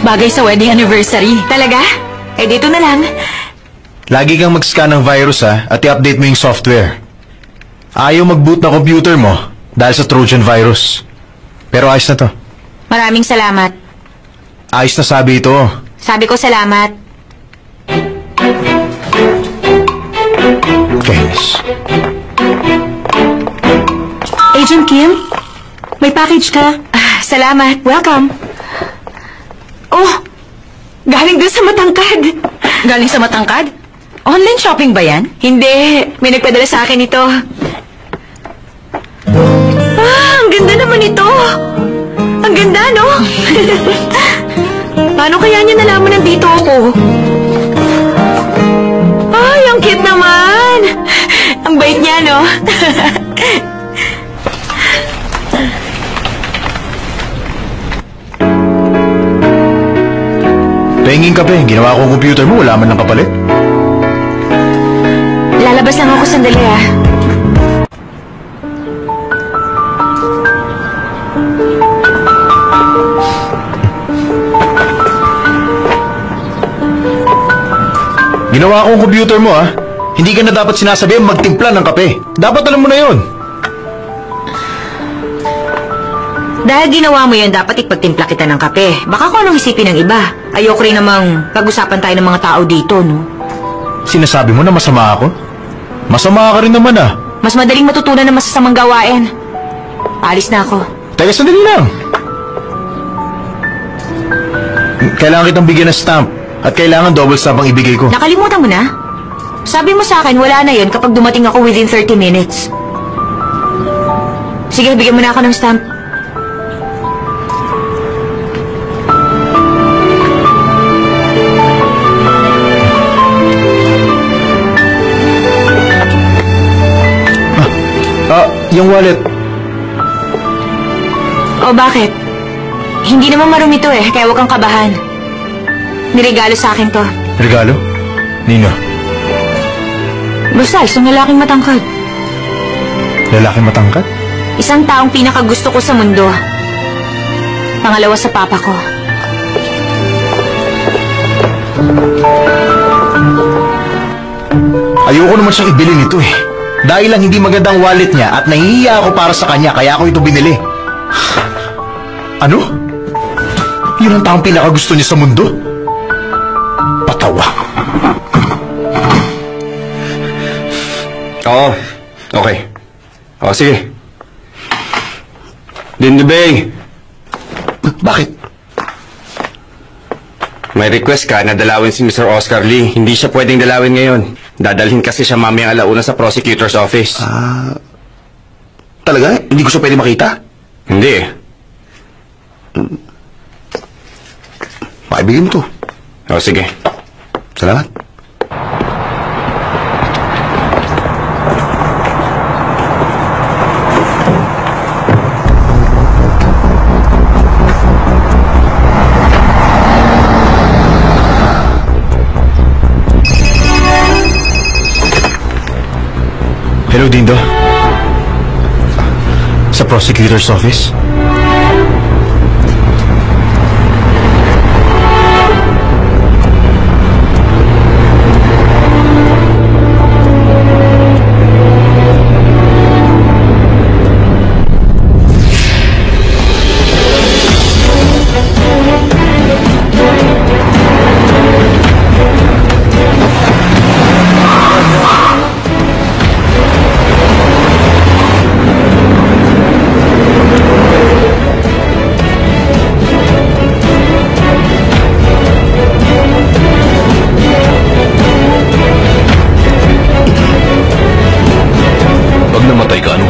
E: Bagay sa wedding anniversary. Talaga? Eh dito na lang.
D: Lagi kang mag-scan ng virus at i-update mo yung software. Ayaw mag-boot na computer mo dahil sa Trojan virus. Pero ayos na to.
E: Maraming salamat.
D: Ayos na sabi ito.
E: Sabi ko salamat.
D: Kainis.
B: Agent Kim, may package ka.
E: Salamat. Welcome.
B: Oh, galing dun sa Matangkad.
E: Galing sa Matangkad? Online shopping ba yan?
B: Hindi, may nagpadala sa akin ito. Ang ganda naman ito. Ang ganda, no? Paano kaya niya nalaman nandito ako? Ay, ang cute naman. Ang bait niya, no?
D: Pahingin ka pa ginawa ko ang computer mo, wala man ng kapalit.
E: Lalabas lang ako sandali
D: Ginawa ko ang computer mo Hindi ka na dapat sinasabi magtimpla ng kape. Dapat alam mo na yon.
E: Dahil ginawa mo yun, dapat ipagtimpla kita ng kape. Baka kung anong isipin ng iba. Ayoko rin namang pag-usapan tayo ng mga tao dito, no?
D: Sinasabi mo na masama ako? Masama ka rin naman
E: Mas madaling matutunan ng masasamang gawain. Alis na ako.
D: Teka, sandali lang. Kailangan kitang bigyan ng stamp. At kailangan double stamp ang ibigay ko.
E: Nakalimutan mo na? Sabi mo sa akin, wala na yun kapag dumating ako within 30 minutes. Sige, bigyan mo na ako ng stamp.
D: Yung wallet.
E: O bakit? Hindi naman marumi to kaya huwag kang kabahan. Niregalo sa akin to.
D: Regalo? Nino?
E: Basta, isang lalaking matangkad.
D: Lalaking matangkad?
E: Isang taong pinakagusto ko sa mundo. Pangalawa sa papa ko.
D: Ayoko naman siyang ibili nito Dahil lang hindi magandang wallet niya at nahihiya ako para sa kanya kaya ako ito binili. Ano? Yun ang taong pinakagusto niya sa mundo? Patawa.
F: Oo, okay. Sige. Dindubeng.
D: Bakit?
F: May request ka na dalawin si Mr. Oscar Lee. Hindi siya pwedeng dalawin ngayon. Dadalhin kasi siya mamayang alauna sa prosecutor's office.
J: Talaga? Hindi ko siya pwede makita?
F: Hindi
J: Pakibigin mo to.
F: Sige.
J: Salamat.
D: Hello, Dindo. Sa prosecutor's office?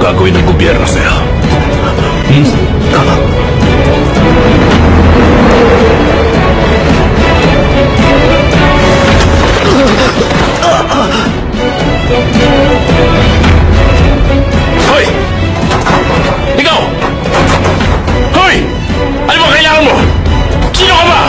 C: gagawin ng gobyerno sa'yo. Hoy! Ikaw! Hoy! Ano ba kailangan mo? Sino ka ba?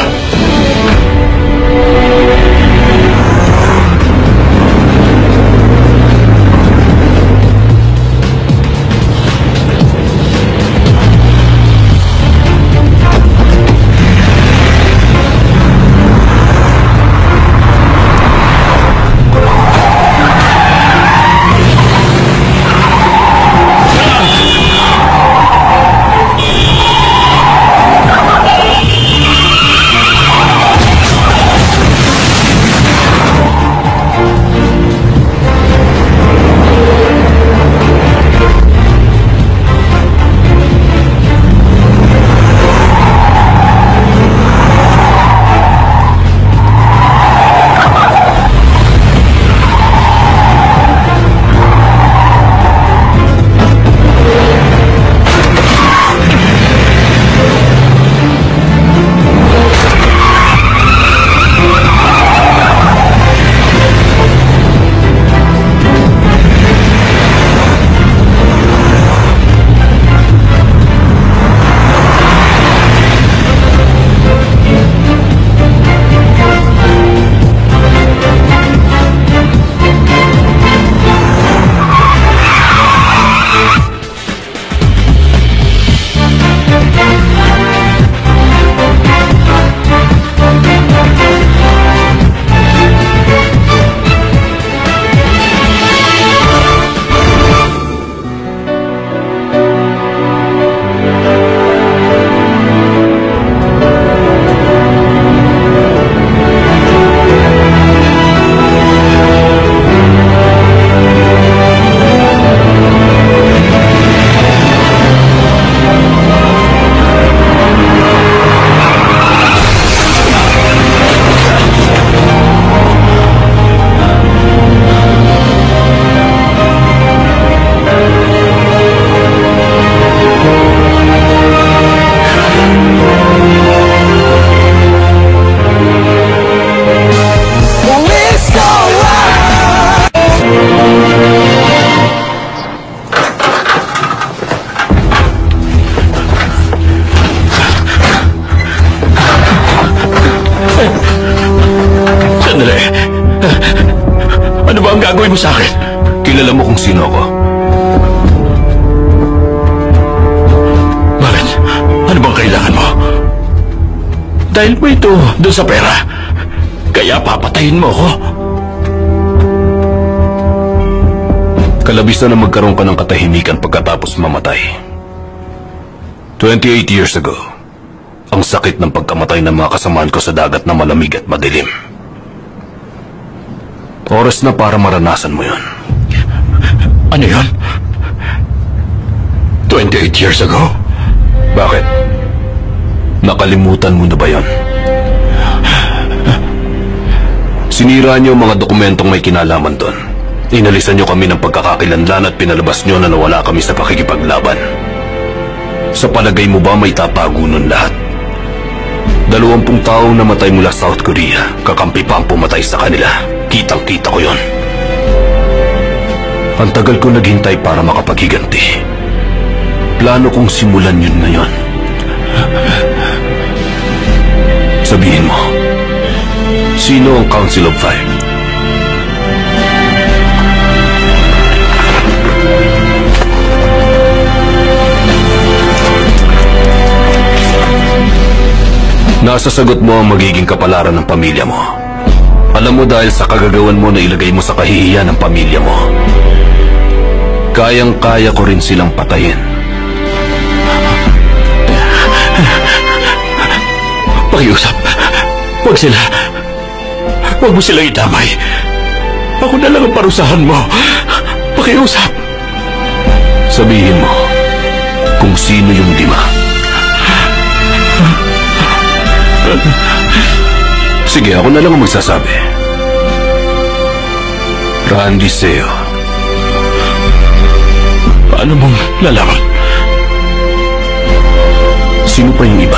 C: Gagawin mo sa akin? Kilala mo kung sino ako. Bakit? Ano bang kailangan mo? Dahil mo ito doon sa pera, kaya papatayin mo ako? Kalabis na magkaroon ka ng katahimikan pagkatapos mamatay. 28 years ago, ang sakit ng pagkamatay ng mga kasamaan ko sa dagat na malamig at madilim. Oras na para maranasan mo yun. Ano yun? 28 years ago? Bakit? Nakalimutan mo na ba yun? Sinira niyo ang mga dokumentong may kinalaman doon. Inalisan niyo kami ng pagkakakilanlan at pinalabas niyo na nawala kami sa pakikipaglaban. Sa palagay mo ba may tatago nun lahat? 20 taong namatay mula South Korea, kakampi pa ang pumatay sa kanila. Kitang-kita ko yon. Ang tagal ko naghintay para makapaghiganti. Plano kong simulan yun ngayon. Sabihin mo, sino ang Council of Five? Nasa sagot mo ang magiging kapalaran ng pamilya mo. Alam mo dahil sa kagagawan mo na ilagay mo sa kahihiyan ng pamilya mo. Kayang-kaya ko rin silang patayin. Pakiusap. Huwag sila. Huwag mo silang itamay. Ako na lang ang parusahan mo. Pakiusap. Sabihin mo kung sino yung 5. Sige, ako na lang ang magsasabi. Randy Seo, Paano mong lalaman? Sino pa yung iba?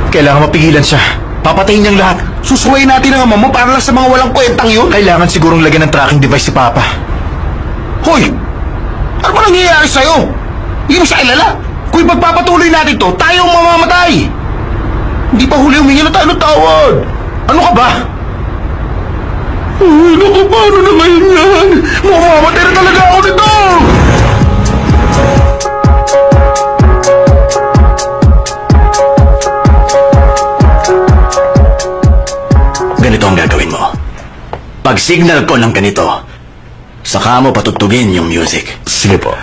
D: Kailangan mapigilan siya. Papatayin niyang lahat.
J: Susuwayin natin ang ama mo para lang sa mga walang kwentang yun.
D: Kailangan sigurong lagyan ng tracking device si Papa.
J: Hoy! Ano ba nangyayari sa'yo? Hindi mo siya kilala. Kung ipagpapatuloy natin to, tayo ang mamamatay. Hindi pa huli humingi na tayo ng tawad. Ano ka ba? Uy, naku, paano na ngayon yan? Mamamatay na talaga ako nito!
H: Ganito ang gagawin mo. Pag signal ko ng ganito, saka mo patutugin yung music.
C: Sige po.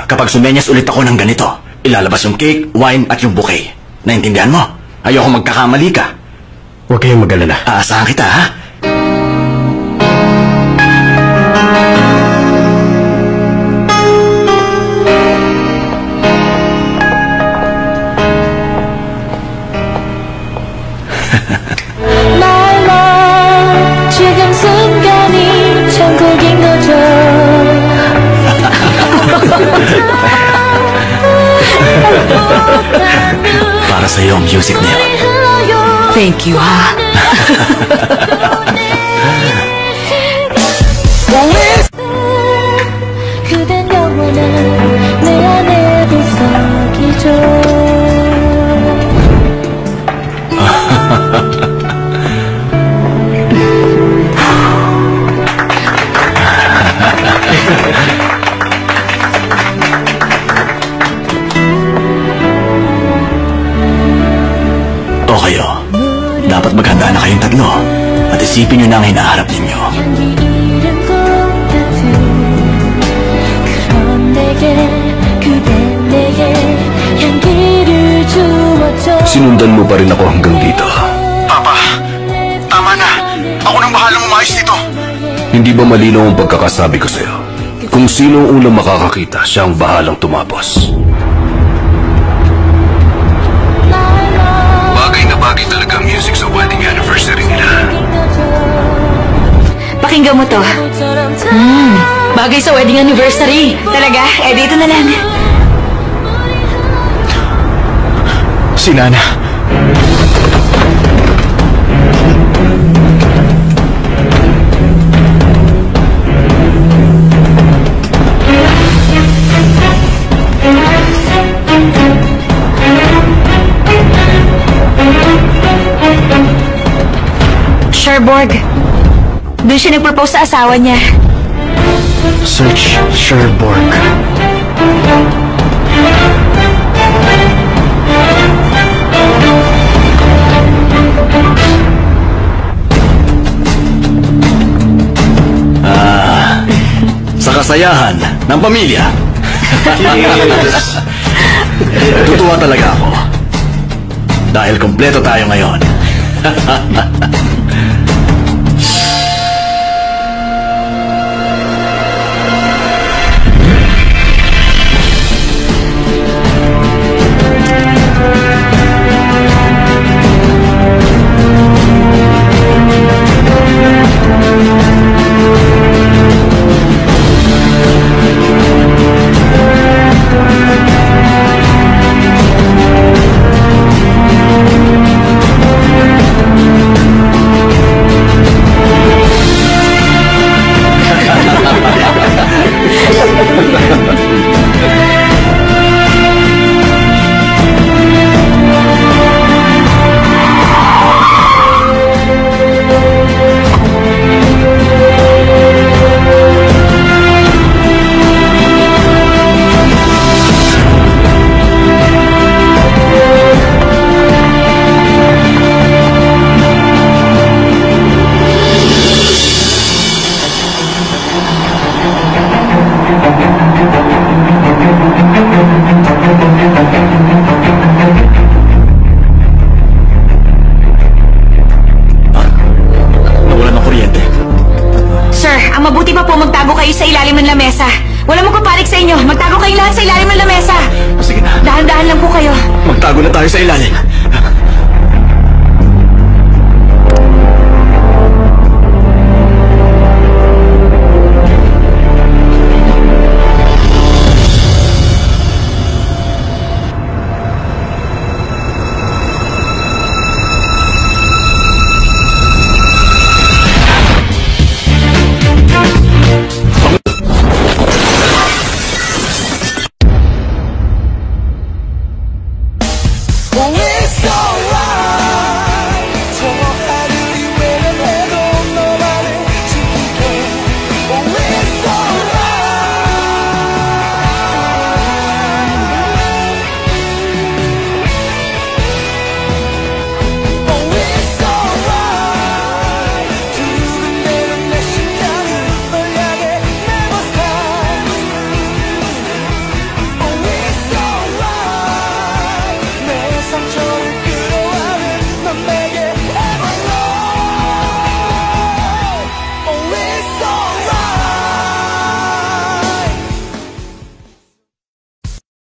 H: Kapag sumenyas ulit ako ng ganito, ilalabas yung cake, wine at yung bouquet. Naintindihan mo? Ayoko magkakamali ka.
C: Huwag kayong mag-alala.
H: Aasahan kita, ha?
L: 지금 순간이 천국인 거죠.
H: Para sa'yo ang music na yun.
E: Thank you, ha?
L: 그댄 영원한 내 안에 구석이죠.
H: O kayo, dapat maghanda na kayong tatlo at isipin nyo na ang hinaharap ninyo.
C: Sinundan mo pa rin ako hanggang dito.
J: Papa, tama na. Ako nang bahalang umayos dito.
C: Hindi ba malinaw ang pagkakasabi ko sa'yo? Kung sino ang unang makakakita, siya ang bahalang tumapos. Bagay na bagay talaga ang music sa wedding anniversary nila.
E: Pakinggan mo to. Bagay sa wedding anniversary. Talaga? Eh, dito na lang.
D: Si Nana.
E: Cherbourg. Doon siya nag-propose sa asawa niya.
D: Search Cherbourg.
H: Sa kasayahan ng pamilya. Tutuwa talaga ako. Dahil kompleto tayo ngayon.
E: sa ilalim ng lamesa. Walang magpapanik sa inyo. Magtago kayong lahat sa ilalim ng lamesa.
H: Sige na.
E: Dahan-dahan lang po kayo.
H: Magtago na tayo sa ilalim.